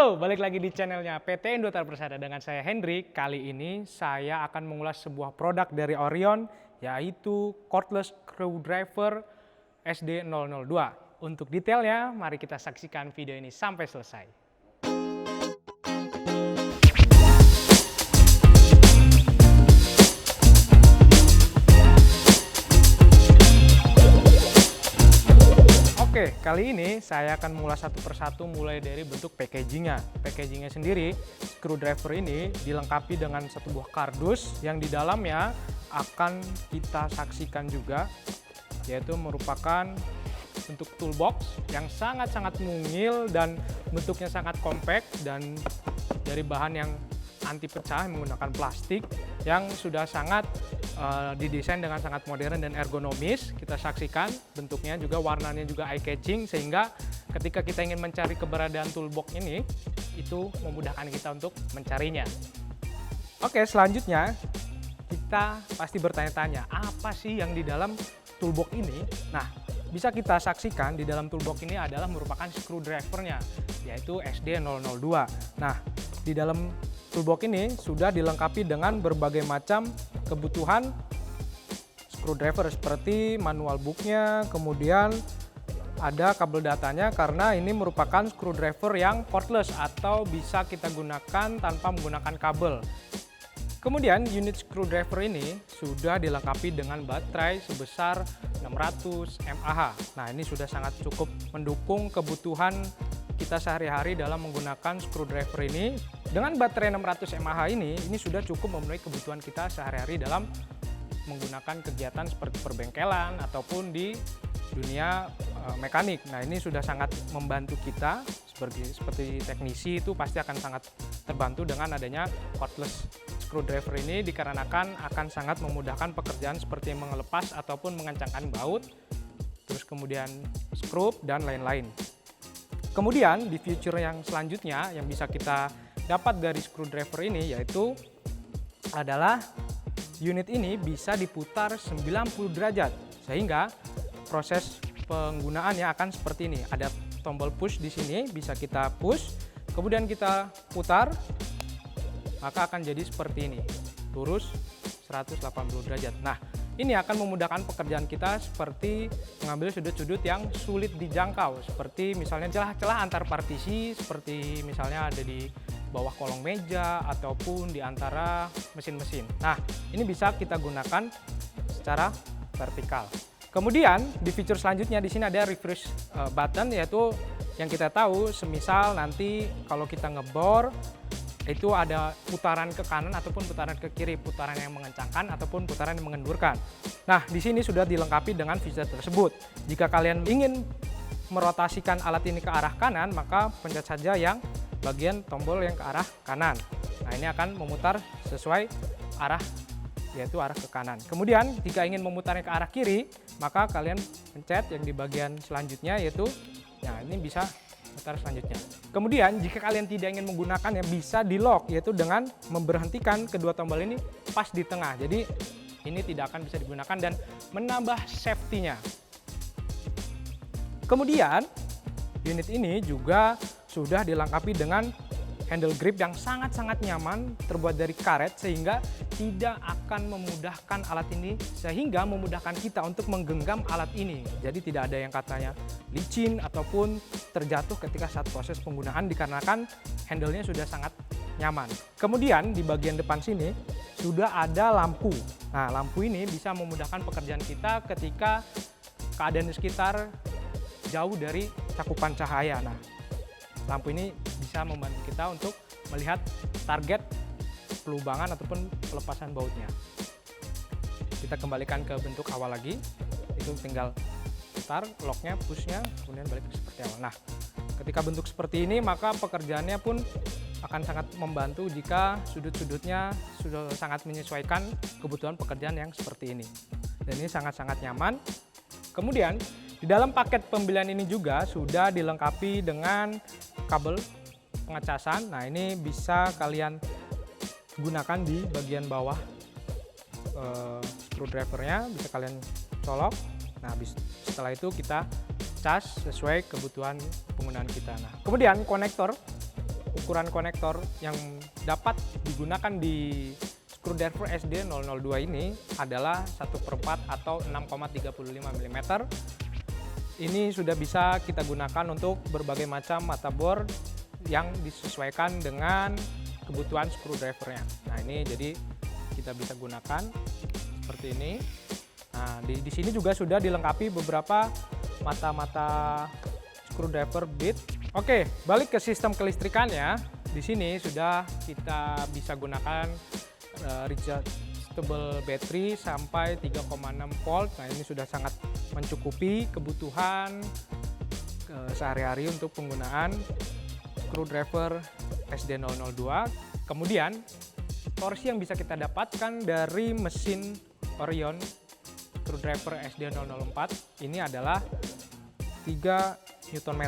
Halo, balik lagi di channelnya PT Indotech Persada dengan saya Hendrik. Kali ini saya akan mengulas sebuah produk dari Orion, yaitu cordless screwdriver SD002. Untuk detailnya, mari kita saksikan video ini sampai selesai. Oke, kali ini saya akan mengulas satu persatu mulai dari bentuk packagingnya. Packagingnya sendiri, screwdriver ini dilengkapi dengan satu buah kardus yang di dalamnya akan kita saksikan juga, yaitu merupakan bentuk toolbox yang sangat-sangat mungil dan bentuknya sangat compact dan dari bahan yang anti pecah menggunakan plastik yang sudah sangat didesain dengan sangat modern dan ergonomis. Kita saksikan bentuknya juga, warnanya juga eye catching, sehingga ketika kita ingin mencari keberadaan toolbox ini, itu memudahkan kita untuk mencarinya. Oke, selanjutnya kita pasti bertanya-tanya, apa sih yang di dalam toolbox ini? Nah, bisa kita saksikan di dalam toolbox ini adalah merupakan screwdrivernya, yaitu SD002. Nah, di dalam toolbox ini sudah dilengkapi dengan berbagai macam kebutuhan screwdriver seperti manual booknya, kemudian ada kabel datanya karena ini merupakan screwdriver yang cordless atau bisa kita gunakan tanpa menggunakan kabel. Kemudian unit screwdriver ini sudah dilengkapi dengan baterai sebesar 600 mAh. Nah, ini sudah sangat cukup mendukung kebutuhan kita sehari-hari dalam menggunakan screwdriver ini. Dengan baterai 600 mAh ini sudah cukup memenuhi kebutuhan kita sehari-hari dalam menggunakan kegiatan seperti perbengkelan ataupun di dunia mekanik. Nah, ini sudah sangat membantu kita seperti teknisi, itu pasti akan sangat terbantu dengan adanya cordless screwdriver ini, dikarenakan akan sangat memudahkan pekerjaan seperti mengelepas ataupun mengencangkan baut, terus kemudian skrup dan lain-lain. Kemudian di feature yang selanjutnya yang bisa kita dapat dari screwdriver ini yaitu adalah unit ini bisa diputar 90 derajat, sehingga proses penggunaannya akan seperti ini. Ada tombol push di sini, bisa kita push, kemudian kita putar, maka akan jadi seperti ini, lurus 180 derajat. Nah, ini akan memudahkan pekerjaan kita seperti mengambil sudut-sudut yang sulit dijangkau, seperti misalnya celah-celah antar partisi, seperti misalnya ada di bawah kolong meja ataupun di antara mesin-mesin. Nah, ini bisa kita gunakan secara vertikal. Kemudian di fitur selanjutnya di sini ada refresh button, yaitu yang kita tahu semisal nanti kalau kita ngebor itu ada putaran ke kanan ataupun putaran ke kiri, putaran yang mengencangkan ataupun putaran yang mengendurkan. Nah, di sini sudah dilengkapi dengan fitur tersebut. Jika kalian ingin merotasikan alat ini ke arah kanan, maka pencet saja yang bagian tombol yang ke arah kanan. Nah, ini akan memutar sesuai arah, yaitu arah ke kanan. Kemudian jika ingin memutarnya ke arah kiri, maka kalian pencet yang di bagian selanjutnya, yaitu ini bisa putar selanjutnya. Kemudian jika kalian tidak ingin menggunakannya, bisa di lock, yaitu dengan memberhentikan kedua tombol ini pas di tengah. Jadi ini tidak akan bisa digunakan dan menambah safety-nya. Kemudian unit ini juga sudah dilengkapi dengan handle grip yang sangat-sangat nyaman, terbuat dari karet, sehingga tidak akan memudahkan alat ini, sehingga memudahkan kita untuk menggenggam alat ini. Jadi tidak ada yang katanya licin ataupun terjatuh ketika saat proses penggunaan, dikarenakan handle-nya sudah sangat nyaman. Kemudian di bagian depan sini sudah ada lampu. Nah, lampu ini bisa memudahkan pekerjaan kita ketika keadaan di sekitar jauh dari cakupan cahaya. Nah, lampu ini bisa membantu kita untuk melihat target pelubangan ataupun pelepasan bautnya. Kita kembalikan ke bentuk awal lagi, itu tinggal putar locknya, pushnya, kemudian balik seperti awal. Nah, ketika bentuk seperti ini, maka pekerjaannya pun akan sangat membantu jika sudut-sudutnya sudah sangat menyesuaikan kebutuhan pekerjaan yang seperti ini. Dan ini sangat-sangat nyaman. Kemudian di dalam paket pembelian ini juga sudah dilengkapi dengan kabel pengecasan. Nah, ini bisa kalian gunakan di bagian bawah screwdrivernya, bisa kalian colok. Nah, setelah itu kita cas sesuai kebutuhan penggunaan kita. Nah, kemudian konektor ukuran konektor yang dapat digunakan di screwdriver SD002 ini adalah 1/4 atau 6,35 mm. Ini sudah bisa kita gunakan untuk berbagai macam mata bor yang disesuaikan dengan kebutuhan screwdrivernya. Nah, ini jadi kita bisa gunakan seperti ini. Nah, di sini juga sudah dilengkapi beberapa mata-mata screwdriver bit. Oke, balik ke sistem kelistrikannya. Di sini sudah kita bisa gunakan rechargeable battery sampai 3,6 volt. Nah, ini sudah sangat mencukupi kebutuhan sehari-hari untuk penggunaan screwdriver SD002. Kemudian, torsi yang bisa kita dapatkan dari mesin Orion screwdriver SD004 ini adalah 3 Nm.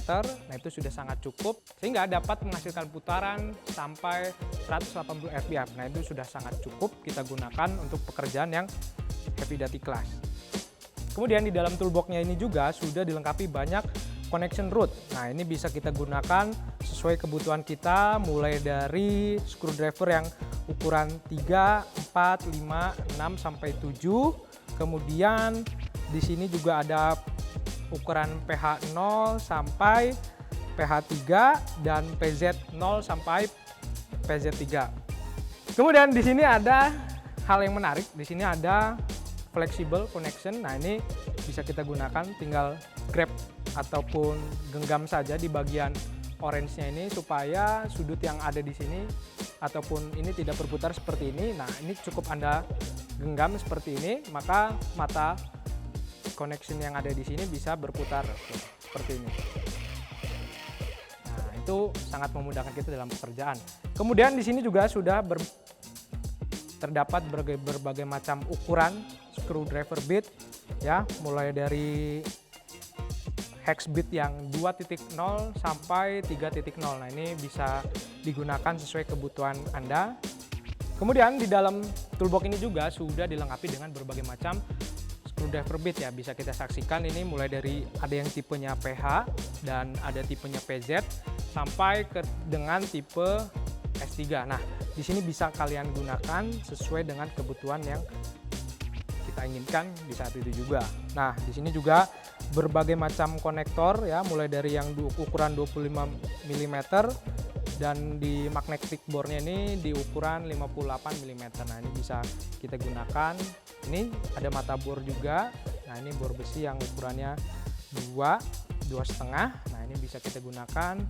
Nah, itu sudah sangat cukup sehingga dapat menghasilkan putaran sampai 180 rpm. Nah, itu sudah sangat cukup kita gunakan untuk pekerjaan yang heavy duty class. Kemudian di dalam toolbox-nya ini juga sudah dilengkapi banyak connection root. Nah, ini bisa kita gunakan sesuai kebutuhan kita, mulai dari screwdriver yang ukuran 3, 4, 5, 6 sampai 7. Kemudian di sini juga ada ukuran PH 0 sampai PH 3 dan PZ 0 sampai PZ 3. Kemudian di sini ada hal yang menarik. Di sini ada flexible connection. Nah, ini bisa kita gunakan, tinggal grab ataupun genggam saja di bagian orange-nya ini supaya sudut yang ada di sini ataupun ini tidak berputar seperti ini. Nah, ini cukup Anda genggam seperti ini, maka mata connection yang ada di sini bisa berputar seperti ini. Nah, itu sangat memudahkan kita dalam pekerjaan. Kemudian di sini juga sudah terdapat berbagai macam ukuran screwdriver bit, ya, mulai dari hex bit yang 2.0 sampai 3.0. Nah, ini bisa digunakan sesuai kebutuhan Anda. Kemudian di dalam toolbox ini juga sudah dilengkapi dengan berbagai macam screwdriver bit, ya. Bisa kita saksikan ini mulai dari ada yang tipenya PH dan ada tipenya PZ sampai dengan tipe S3. Nah, di sini bisa kalian gunakan sesuai dengan kebutuhan yang kita inginkan di saat itu juga. Nah, di sini juga berbagai macam konektor, ya, mulai dari yang ukuran 25 mm dan di magnetic bore-nya ini di ukuran 58 mm. Nah, ini bisa kita gunakan. Ini ada mata bor juga. Nah, ini bor besi yang ukurannya 2,5. Nah, ini bisa kita gunakan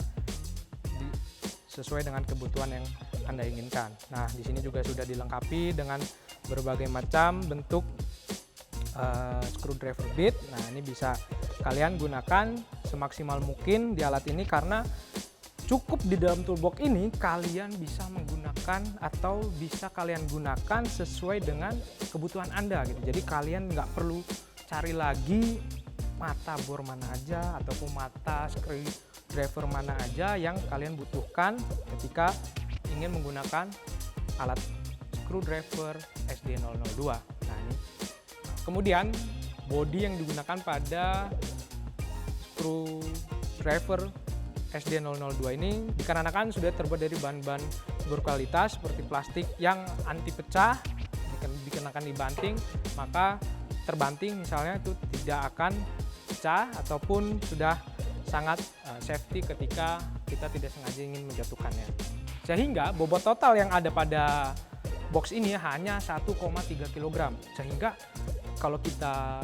sesuai dengan kebutuhan yang Anda inginkan. Nah, di sini juga sudah dilengkapi dengan berbagai macam bentuk screwdriver bit. Nah, ini bisa kalian gunakan semaksimal mungkin di alat ini karena cukup di dalam toolbox ini kalian bisa menggunakan atau bisa kalian gunakan sesuai dengan kebutuhan Anda gitu. Jadi kalian nggak perlu cari lagi mata bor mana aja ataupun mata screwdriver mana aja yang kalian butuhkan ketika ingin menggunakan alat screwdriver SD002. Nah, ini. Kemudian bodi yang digunakan pada screwdriver SD002 ini dikarenakan sudah terbuat dari bahan-bahan berkualitas seperti plastik yang anti pecah, dikenakan dibanting, maka terbanting misalnya itu tidak akan pecah ataupun sudah sangat safety ketika kita tidak sengaja ingin menjatuhkannya. Sehingga bobot total yang ada pada box ini hanya 1,3 kg. Sehingga kalau kita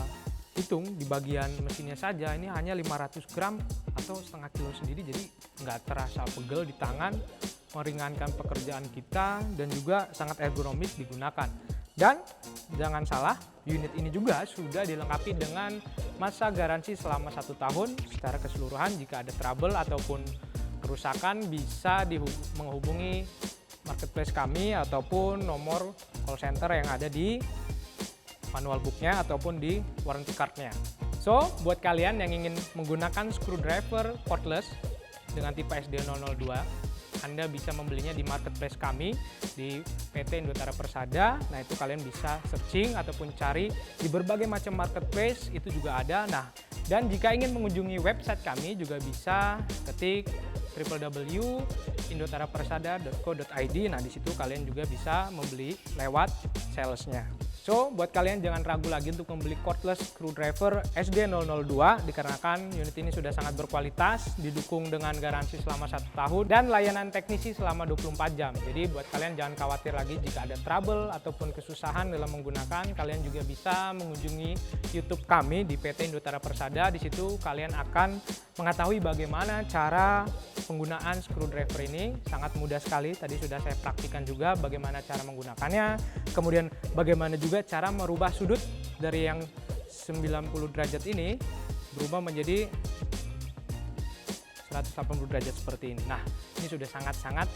hitung di bagian mesinnya saja ini hanya 500 gram atau setengah kilo sendiri, jadi nggak terasa pegel di tangan, meringankan pekerjaan kita dan juga sangat ergonomis digunakan. Dan jangan salah, unit ini juga sudah dilengkapi dengan masa garansi selama 1 tahun secara keseluruhan. Jika ada trouble ataupun kerusakan bisa menghubungi marketplace kami ataupun nomor call center yang ada di manual booknya ataupun di warranty cardnya. So, buat kalian yang ingin menggunakan screwdriver cordless dengan tipe SD002, Anda bisa membelinya di marketplace kami di PT Indotara Persada. Nah, itu kalian bisa searching ataupun cari di berbagai macam marketplace, itu juga ada. Nah, dan jika ingin mengunjungi website kami juga bisa ketik www.indotarapersada.co.id. Nah, di situ kalian juga bisa membeli lewat salesnya. So, buat kalian jangan ragu lagi untuk membeli cordless screwdriver SD002 dikarenakan unit ini sudah sangat berkualitas, didukung dengan garansi selama 1 tahun dan layanan teknisi selama 24 jam. Jadi buat kalian jangan khawatir lagi jika ada trouble ataupun kesusahan dalam menggunakan, kalian juga bisa mengunjungi YouTube kami di PT Indotara Persada. Di situ kalian akan mengetahui bagaimana cara penggunaan screwdriver ini. Sangat mudah sekali, tadi sudah saya praktikkan juga bagaimana cara menggunakannya, kemudian bagaimana juga cara merubah sudut dari yang 90 derajat ini berubah menjadi 180 derajat seperti ini. Nah, ini sudah sangat-sangat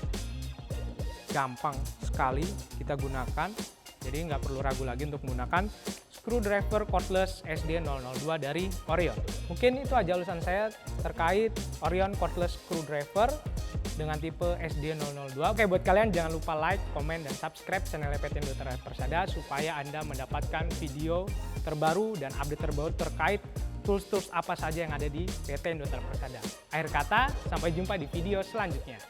gampang sekali kita gunakan, jadi nggak perlu ragu lagi untuk menggunakan screwdriver cordless SD002 dari Orion. Mungkin itu aja ulasan saya terkait Orion cordless screwdriver dengan tipe SD002. Oke, buat kalian jangan lupa like, komen, dan subscribe channel PT Indotara Persada supaya Anda mendapatkan video terbaru dan update terbaru terkait tools-tools apa saja yang ada di PT Indotara Persada. Akhir kata, sampai jumpa di video selanjutnya.